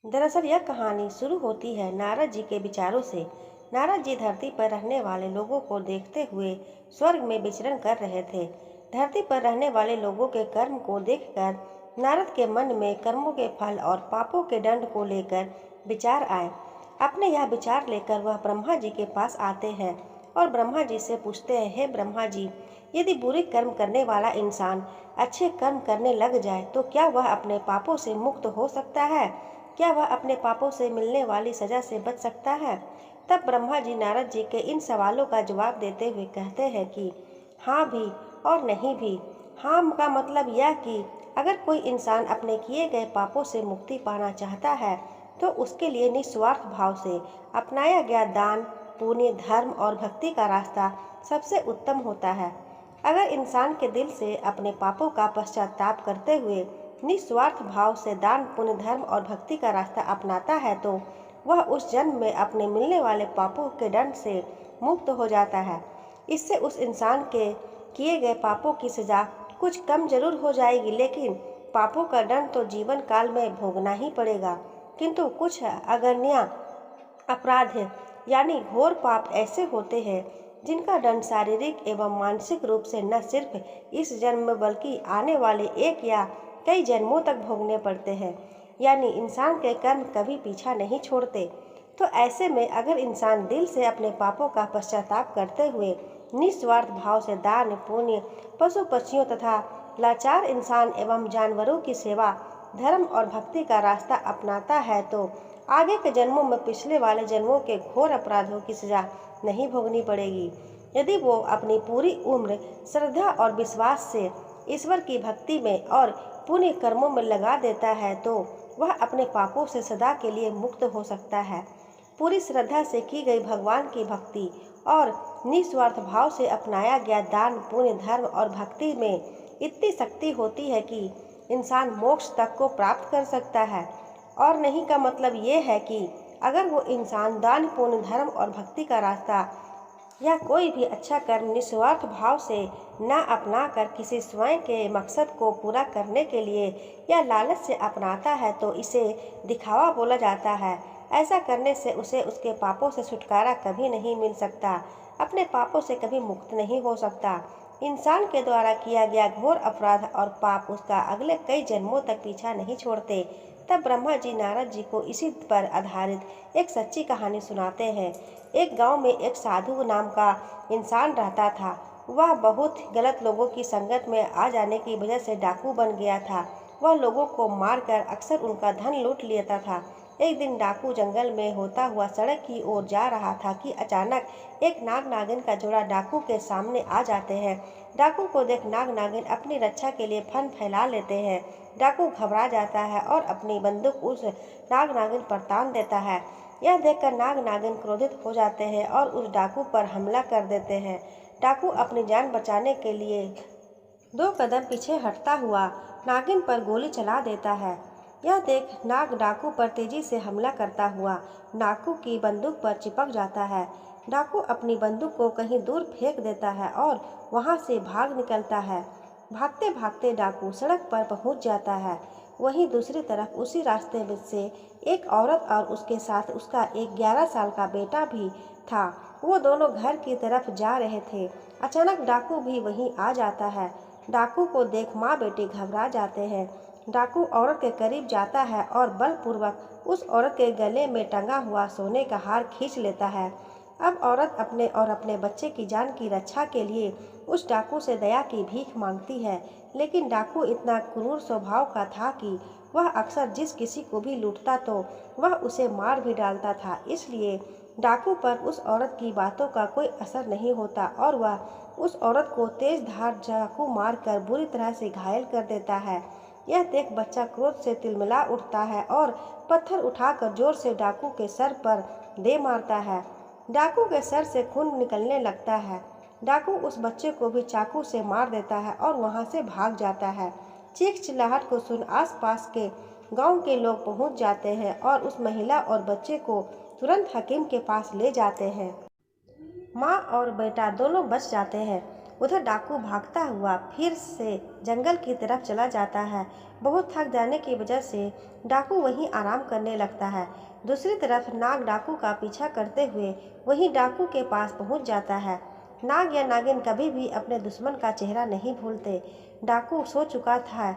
दरअसल यह कहानी शुरू होती है नारद जी के विचारों से। नारद जी धरती पर रहने वाले लोगों को देखते हुए स्वर्ग में विचरण कर रहे थे। धरती पर रहने वाले लोगों के कर्म को देखकर नारद के मन में कर्मों के फल और पापों के दंड को लेकर विचार आए। अपने यह विचार लेकर वह ब्रह्मा जी के पास आते हैं और ब्रह्मा जी से पूछते हैं, हे ब्रह्मा जी, यदि बुरे कर्म करने वाला इंसान अच्छे कर्म करने लग जाए तो क्या वह अपने पापों से मुक्त हो सकता है? क्या वह अपने पापों से मिलने वाली सजा से बच सकता है? तब ब्रह्मा जी नारद जी के इन सवालों का जवाब देते हुए कहते हैं कि हाँ भी और नहीं भी। हाँ का मतलब यह कि अगर कोई इंसान अपने किए गए पापों से मुक्ति पाना चाहता है तो उसके लिए निस्वार्थ भाव से अपनाया गया दान, पुण्य, धर्म और भक्ति का रास्ता सबसे उत्तम होता है। अगर इंसान के दिल से अपने पापों का पश्चाताप करते हुए निस्वार्थ भाव से दान, पुण्य, धर्म और भक्ति का रास्ता अपनाता है तो वह उस जन्म में अपने मिलने वाले पापों के दंड से मुक्त हो जाता है। इससे उस इंसान के किए गए पापों की सजा कुछ कम जरूर हो जाएगी, लेकिन पापों का दंड तो जीवन काल में भोगना ही पड़ेगा। किंतु कुछ अगण्य अपराध यानी घोर पाप ऐसे होते हैं जिनका दंड शारीरिक एवं मानसिक रूप से न सिर्फ इस जन्म में बल्कि आने वाले एक या कई जन्मों तक भोगने पड़ते हैं। यानी इंसान के कर्म कभी पीछा नहीं छोड़ते। तो ऐसे में अगर इंसान दिल से अपने पापों का पश्चाताप करते हुए निस्वार्थ भाव से दान, पुण्य, पशु पक्षियों तथा लाचार इंसान एवं जानवरों की सेवा, धर्म और भक्ति का रास्ता अपनाता है तो आगे के जन्मों में पिछले वाले जन्मों के घोर अपराधों की सजा नहीं भोगनी पड़ेगी। यदि वो अपनी पूरी उम्र श्रद्धा और विश्वास से ईश्वर की भक्ति में और पुण्य कर्मों में लगा देता है तो वह अपने पापों से सदा के लिए मुक्त हो सकता है। पूरी श्रद्धा से की गई भगवान की भक्ति और निस्वार्थ भाव से अपनाया गया दान, पुण्य, धर्म और भक्ति में इतनी शक्ति होती है कि इंसान मोक्ष तक को प्राप्त कर सकता है। और नहीं का मतलब ये है कि अगर वो इंसान दान, पुण्य, धर्म और भक्ति का रास्ता या कोई भी अच्छा कर्म निस्वार्थ भाव से न अपना कर किसी स्वयं के मकसद को पूरा करने के लिए या लालच से अपनाता है तो इसे दिखावा बोला जाता है। ऐसा करने से उसे उसके पापों से छुटकारा कभी नहीं मिल सकता, अपने पापों से कभी मुक्त नहीं हो सकता। इंसान के द्वारा किया गया घोर अपराध और पाप उसका अगले कई जन्मों तक पीछा नहीं छोड़ते। तब ब्रह्मा जी नारद जी को इसी पर आधारित एक सच्ची कहानी सुनाते हैं। एक गांव में एक साधु नाम का इंसान रहता था। वह बहुत गलत लोगों की संगत में आ जाने की वजह से डाकू बन गया था। वह लोगों को मारकर अक्सर उनका धन लूट लेता था। एक दिन डाकू जंगल में होता हुआ सड़क की ओर जा रहा था कि अचानक एक नाग नागिन का जोड़ा डाकू के सामने आ जाते हैं। डाकू को देख नाग नागिन अपनी रक्षा के लिए फन फैला लेते हैं। डाकू घबरा जाता है और अपनी बंदूक उस नाग नागिन पर तान देता है। यह देखकर नाग नागिन क्रोधित हो जाते हैं और उस डाकू पर हमला कर देते हैं। डाकू अपनी जान बचाने के लिए 2 कदम पीछे हटता हुआ नागिन पर गोली चला देता है। यह देख नाग डाकू पर तेजी से हमला करता हुआ डाकू की बंदूक पर चिपक जाता है। डाकू अपनी बंदूक को कहीं दूर फेंक देता है और वहां से भाग निकलता है। भागते भागते डाकू सड़क पर पहुंच जाता है। वहीं दूसरी तरफ उसी रास्ते में से एक औरत और उसके साथ उसका एक 11 साल का बेटा भी था। वो दोनों घर की तरफ जा रहे थे। अचानक डाकू भी वहीं आ जाता है। डाकू को देख माँ बेटी घबरा जाते हैं। डाकू औरत के करीब जाता है और बलपूर्वक उस औरत के गले में टंगा हुआ सोने का हार खींच लेता है। अब औरत अपने और अपने बच्चे की जान की रक्षा के लिए उस डाकू से दया की भीख मांगती है, लेकिन डाकू इतना क्रूर स्वभाव का था कि वह अक्सर जिस किसी को भी लूटता तो वह उसे मार भी डालता था। इसलिए डाकू पर उस औरत की बातों का कोई असर नहीं होता और वह उस औरत को तेज धार चाकू मारकर बुरी तरह से घायल कर देता है। यह देख बच्चा क्रोध से तिलमिला उठता है और पत्थर उठाकर जोर से डाकू के सर पर दे मारता है। डाकू के सर से खून निकलने लगता है। डाकू उस बच्चे को भी चाकू से मार देता है और वहां से भाग जाता है। चीख चिल्लाहट को सुन आसपास के गांव के लोग पहुंच जाते हैं और उस महिला और बच्चे को तुरंत हकीम के पास ले जाते हैं। माँ और बेटा दोनों बच जाते हैं। उधर डाकू भागता हुआ फिर से जंगल की तरफ चला जाता है। बहुत थक जाने की वजह से डाकू वहीं आराम करने लगता है। दूसरी तरफ नाग डाकू का पीछा करते हुए वहीं डाकू के पास पहुंच जाता है। नाग या नागिन कभी भी अपने दुश्मन का चेहरा नहीं भूलते। डाकू सो चुका था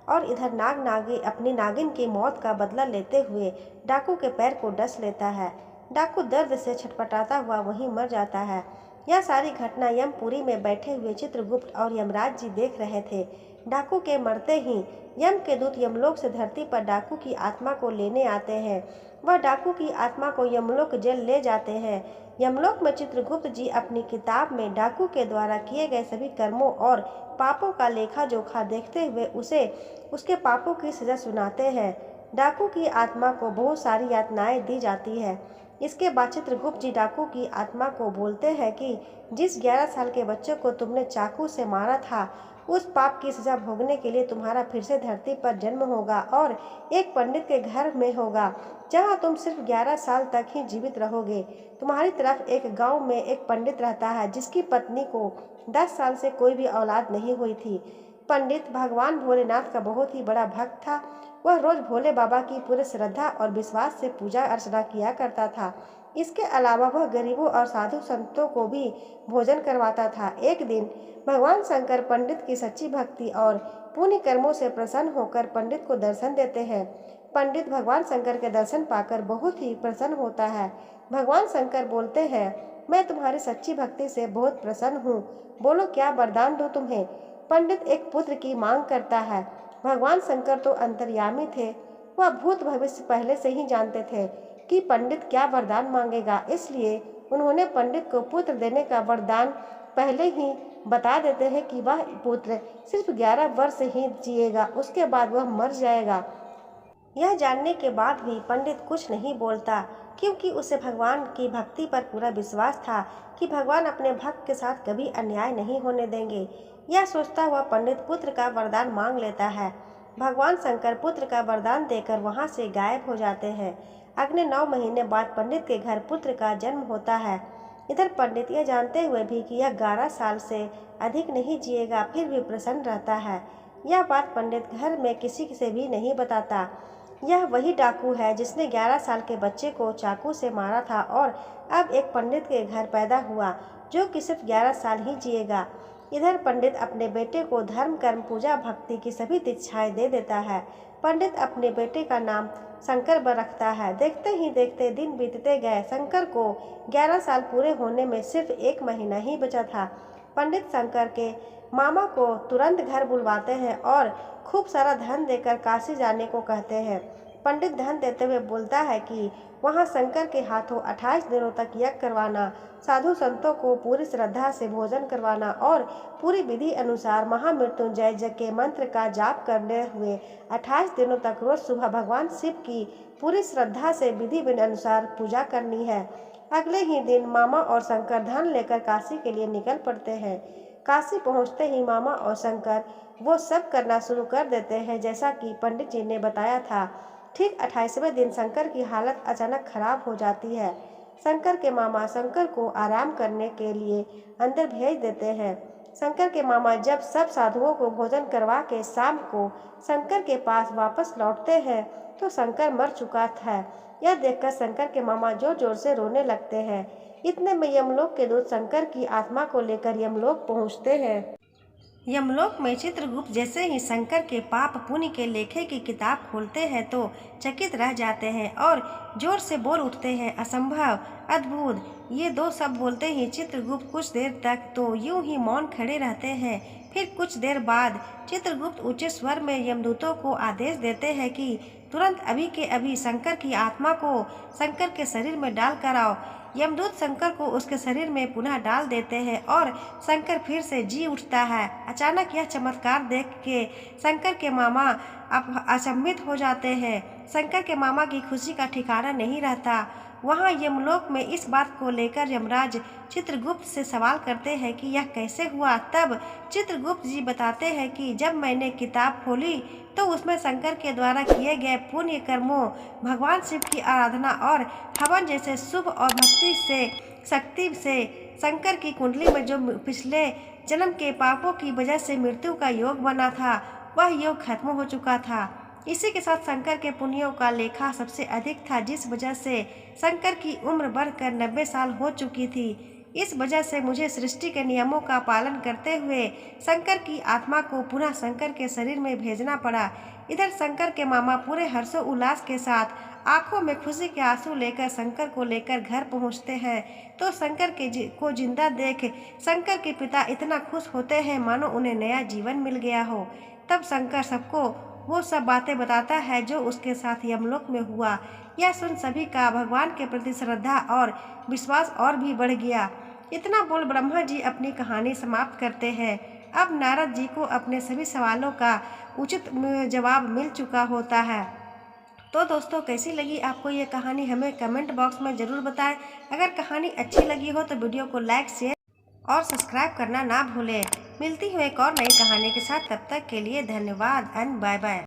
और इधर नाग नागी अपनी नागिन की मौत का बदला लेते हुए डाकू के पैर को डस लेता है। डाकू दर्द से छटपटाता हुआ वहीं मर जाता है। यह सारी घटना यमपुरी में बैठे हुए चित्रगुप्त और यमराज जी देख रहे थे। डाकू के मरते ही यम के दूत यमलोक से धरती पर डाकू की आत्मा को लेने आते हैं। वह डाकू की आत्मा को यमलोक जेल ले जाते हैं। यमलोक में चित्रगुप्त जी अपनी किताब में डाकू के द्वारा किए गए सभी कर्मों और पापों का लेखा जोखा देखते हुए उसे उसके पापों की सजा सुनाते हैं। डाकू की आत्मा को बहुत सारी यातनाएं दी जाती है। इसके बाद चित्रगुप्त जी डाकू की आत्मा को बोलते हैं कि जिस 11 साल के बच्चे को तुमने चाकू से मारा था, उस पाप की सजा भोगने के लिए तुम्हारा फिर से धरती पर जन्म होगा और एक पंडित के घर में होगा, जहां तुम सिर्फ 11 साल तक ही जीवित रहोगे। तुम्हारी तरफ एक गांव में एक पंडित रहता है जिसकी पत्नी को 10 साल से कोई भी औलाद नहीं हुई थी। पंडित भगवान भोलेनाथ का बहुत ही बड़ा भक्त था। वह रोज भोले बाबा की पूरे श्रद्धा और विश्वास से पूजा अर्चना किया करता था। इसके अलावा वह गरीबों और साधु संतों को भी भोजन करवाता था। एक दिन भगवान शंकर पंडित की सच्ची भक्ति और पुण्य कर्मों से प्रसन्न होकर पंडित को दर्शन देते हैं। पंडित भगवान शंकर के दर्शन पाकर बहुत ही प्रसन्न होता है। भगवान शंकर बोलते हैं, मैं तुम्हारी सच्ची भक्ति से बहुत प्रसन्न हूँ। बोलो क्या वरदान दूँ तुम्हें। पंडित एक पुत्र की मांग करता है। भगवान शंकर तो अंतर्यामी थे। वह भूत भविष्य पहले से ही जानते थे कि पंडित क्या वरदान मांगेगा, इसलिए उन्होंने पंडित को पुत्र देने का वरदान पहले ही बता देते हैं कि वह पुत्र सिर्फ 11 वर्ष ही जिएगा, उसके बाद वह मर जाएगा। यह जानने के बाद भी पंडित कुछ नहीं बोलता, क्योंकि उसे भगवान की भक्ति पर पूरा विश्वास था कि भगवान अपने भक्त के साथ कभी अन्याय नहीं होने देंगे। यह सोचता हुआ पंडित पुत्र का वरदान मांग लेता है। भगवान शंकर पुत्र का वरदान देकर वहां से गायब हो जाते हैं। अगले 9 महीने बाद पंडित के घर पुत्र का जन्म होता है। इधर पंडित यह जानते हुए भी कि यह 11 साल से अधिक नहीं जिएगा, फिर भी प्रसन्न रहता है। यह बात पंडित घर में किसी से भी नहीं बताता। यह वही डाकू है जिसने 11 साल के बच्चे को चाकू से मारा था और अब एक पंडित के घर पैदा हुआ जो कि सिर्फ 11 साल ही जिएगा। इधर पंडित अपने बेटे को धर्म कर्म पूजा भक्ति की सभी दीक्षाएं दे देता है। पंडित अपने बेटे का नाम शंकर रखता है। देखते ही देखते दिन बीतते गए। शंकर को 11 साल पूरे होने में सिर्फ 1 महीना ही बचा था। पंडित शंकर के मामा को तुरंत घर बुलवाते हैं और खूब सारा धन देकर काशी जाने को कहते हैं। पंडित धन देते हुए बोलता है कि वहां शंकर के हाथों 28 दिनों तक यज्ञ करवाना, साधु संतों को पूरी श्रद्धा से भोजन करवाना और पूरी विधि अनुसार महामृत्युंजय जय के मंत्र का जाप करने हुए 28 दिनों तक रोज सुबह भगवान शिव की पूरी श्रद्धा से विधि अनुसार पूजा करनी है। अगले ही दिन मामा और शंकर धन लेकर काशी के लिए निकल पड़ते हैं। काशी पहुंचते ही मामा और शंकर वो सब करना शुरू कर देते हैं जैसा कि पंडित जी ने बताया था। ठीक 28वें दिन शंकर की हालत अचानक खराब हो जाती है। शंकर के मामा शंकर को आराम करने के लिए अंदर भेज देते हैं। शंकर के मामा जब सब साधुओं को भोजन करवा के शाम को शंकर के पास वापस लौटते हैं तो शंकर मर चुका था। यह देखकर शंकर के मामा जोर जोर से रोने लगते हैं। इतने में यमलोक के दूत शंकर की आत्मा को लेकर यमलोक पहुंचते हैं। यमलोक में चित्रगुप्त जैसे ही शंकर के पाप पुण्य के लेखे की किताब खोलते हैं तो चकित रह जाते हैं और जोर से बोल उठते हैं, असंभव, अद्भुत। ये दो शब्द बोलते ही चित्रगुप्त कुछ देर तक तो यूं ही मौन खड़े रहते हैं। फिर कुछ देर बाद चित्रगुप्त ऊंचे स्वर में यमदूतों को आदेश देते हैं कि तुरंत अभी के अभी शंकर की आत्मा को शंकर के शरीर में डाल कर आओ। यमदूत शंकर को उसके शरीर में पुनः डाल देते हैं और शंकर फिर से जी उठता है। अचानक यह चमत्कार देख के शंकर के मामा अब अचंभित हो जाते हैं। शंकर के मामा की खुशी का ठिकाना नहीं रहता। वहाँ यमलोक में इस बात को लेकर यमराज चित्रगुप्त से सवाल करते हैं कि यह कैसे हुआ। तब चित्रगुप्त जी बताते हैं कि जब मैंने किताब खोली तो उसमें शंकर के द्वारा किए गए पुण्य कर्मों, भगवान शिव की आराधना और हवन जैसे शुभ और भक्ति से शक्ति से शंकर की कुंडली में जो पिछले जन्म के पापों की वजह से मृत्यु का योग बना था, वह योग खत्म हो चुका था। इसी के साथ शंकर के पुण्यों का लेखा सबसे अधिक था, जिस वजह से शंकर की उम्र बढ़कर 90 साल हो चुकी थी। इस वजह से मुझे सृष्टि के नियमों का पालन करते हुए शंकर की आत्मा को पुनः शंकर के शरीर में भेजना पड़ा। इधर शंकर के मामा पूरे हर्षोल्लास के साथ आंखों में खुशी के आंसू लेकर शंकर को लेकर घर पहुंचते हैं, तो शंकर को जिंदा देख शंकर के पिता इतना खुश होते हैं मानो उन्हें नया जीवन मिल गया हो। तब शंकर सबको वो सब बातें बताता है जो उसके साथ यमलोक में हुआ। यह सुन सभी का भगवान के प्रति श्रद्धा और विश्वास और भी बढ़ गया। इतना बोल ब्रह्मा जी अपनी कहानी समाप्त करते हैं। अब नारद जी को अपने सभी सवालों का उचित जवाब मिल चुका होता है। तो दोस्तों, कैसी लगी आपको ये कहानी हमें कमेंट बॉक्स में ज़रूर बताएं। अगर कहानी अच्छी लगी हो तो वीडियो को लाइक, शेयर और सब्सक्राइब करना ना भूलें। मिलती हूँ एक और नई कहानी के साथ, तब तक के लिए धन्यवाद एंड बाय बाय।